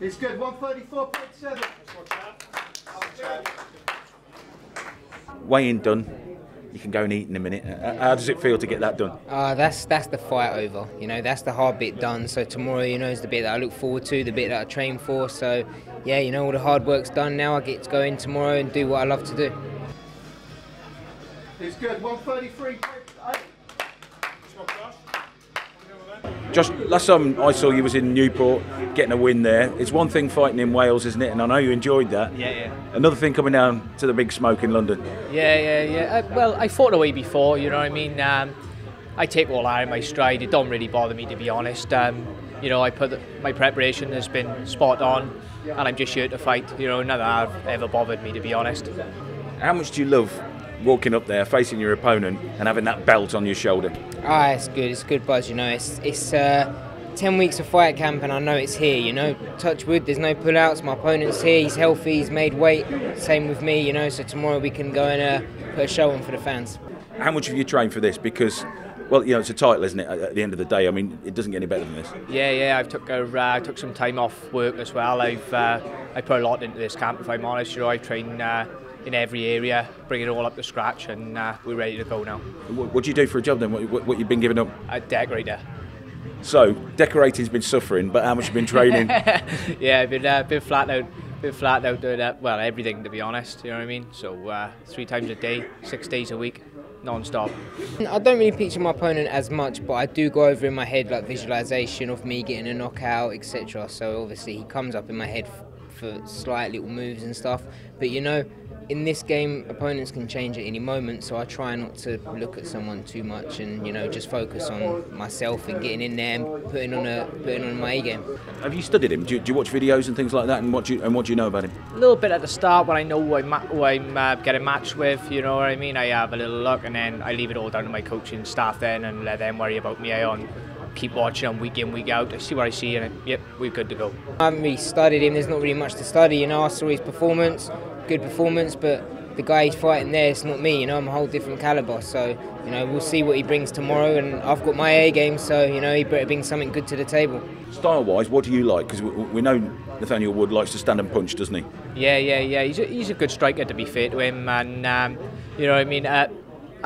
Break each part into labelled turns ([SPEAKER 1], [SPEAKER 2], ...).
[SPEAKER 1] It's good, 134.7.
[SPEAKER 2] Weighing done. You can go and eat in a minute. How does it feel to get that done?
[SPEAKER 3] That's the fight over. You know, that's the hard bit done. So tomorrow, you know, is the bit that I look forward to, the bit that I train for. So yeah, you know, all the hard work's done now. I get to go in tomorrow and do what I love to do.
[SPEAKER 1] It's good, 133.8.
[SPEAKER 2] Josh, last time I saw you was in Newport, getting a win there. It's one thing fighting in Wales, isn't it? And I know you enjoyed that.
[SPEAKER 4] Yeah.
[SPEAKER 2] Another thing coming down to the big smoke in London.
[SPEAKER 4] Yeah. Well, I fought away before, you know what I mean? I take all that in my stride. It don't really bother me, to be honest. You know, my preparation has been spot on, and I'm just here to fight. You know, none of that have ever bothered me, to be honest.
[SPEAKER 2] How much do you love walking up there, facing your opponent, and having that belt on your shoulder?
[SPEAKER 3] It's good. It's good buzz. You know, it's 10 weeks of fight camp, and I know it's here. You know, touch wood. There's no pullouts. My opponent's here. He's healthy. He's made weight. Same with me. You know, so tomorrow we can go and put a show on for the fans.
[SPEAKER 2] How much have you trained for this? Because, well, you know, it's a title, isn't it? At the end of the day, I mean, it doesn't get any better than this.
[SPEAKER 4] Yeah. I took some time off work as well. I put a lot into this camp, if I'm honest. You know, I train in every area, bring it all up to scratch, and we're ready to go now.
[SPEAKER 2] What do you do for a job then? What you've been giving up?
[SPEAKER 4] A decorator.
[SPEAKER 2] So, decorating's been suffering, but how much have you been training?
[SPEAKER 4] Yeah, I've been flat out doing well, everything, to be honest, you know what I mean? So 3 times a day, 6 days a week, non-stop.
[SPEAKER 3] I don't really picture my opponent as much, but I do go over in my head like visualization of me getting a knockout, etc. So obviously he comes up in my head for slight little moves and stuff, but you know, in this game, opponents can change at any moment, so I try not to look at someone too much and, you know, just focus on myself and getting in there and putting on my A game.
[SPEAKER 2] Have you studied him? Do you watch videos and things like that, and what do you know about him?
[SPEAKER 4] A little bit at the start when I know who I'm getting matched with, you know what I mean? I have a little look, and then I leave it all down to my coaching staff then and let them worry about me on. Keep watching him week in, week out. I see what I see, and yep, we're good to go.
[SPEAKER 3] I haven't really studied him. There's not really much to study. You know, I saw his performance, good performance, but the guy he's fighting there, it's not me. You know, I'm a whole different caliber. So, you know, we'll see what he brings tomorrow, and I've got my A game, so you know, he better bring something good to the table.
[SPEAKER 2] Style-wise, what do you like? Because we know Nathaniel Wood likes to stand and punch, doesn't he?
[SPEAKER 4] Yeah. He's a good striker, to be fair to him, and you know what I mean.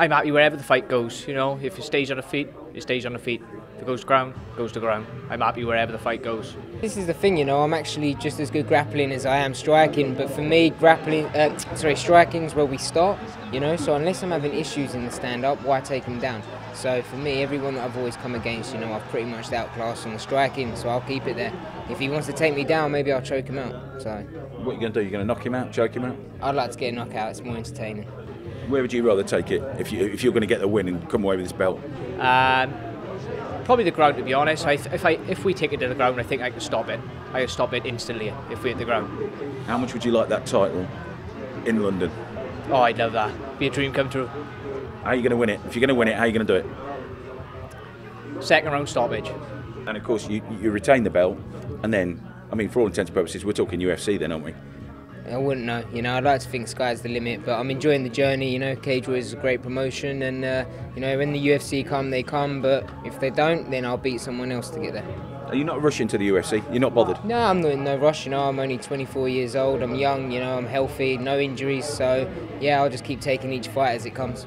[SPEAKER 4] I'm happy wherever the fight goes. You know, if it stays on the feet, it stays on the feet. If it goes to ground, goes to ground. I'm happy wherever the fight goes.
[SPEAKER 3] This is the thing, you know, I'm actually just as good grappling as I am striking, but for me, striking's where we start, you know, so unless I'm having issues in the stand-up, why take them down? So for me, everyone that I've always come against, you know, I've pretty much outclassed on the striking, so I'll keep it there. If he wants to take me down, maybe I'll choke him out. So
[SPEAKER 2] what are you going to do? You're going to knock him out, choke him out?
[SPEAKER 3] I'd like to get a knockout, it's more entertaining.
[SPEAKER 2] Where would you rather take it if you're going to get the win and come away with this belt?
[SPEAKER 4] Probably the ground, to be honest. If we take it to the ground, I think I can stop it. I can stop it instantly if we hit the ground.
[SPEAKER 2] How much would you like that title in London?
[SPEAKER 4] Oh, I'd love that. Be a dream come true.
[SPEAKER 2] How are you going to win it? If you're going to win it, how are you going to do it?
[SPEAKER 4] Second round stoppage.
[SPEAKER 2] And of course, you retain the belt, and then, I mean, for all intents and purposes, we're talking UFC then, aren't we?
[SPEAKER 3] I wouldn't know, you know, I'd like to think sky's the limit, but I'm enjoying the journey, you know. Cage Warriors is a great promotion, and you know, when the UFC come, they come, but if they don't, then I'll beat someone else to get there.
[SPEAKER 2] Are you not rushing to the UFC? You're not bothered?
[SPEAKER 3] No, I'm not in no rush, you know, I'm only 24 years old, I'm young, you know, I'm healthy, no injuries, so yeah, I'll just keep taking each fight as it comes.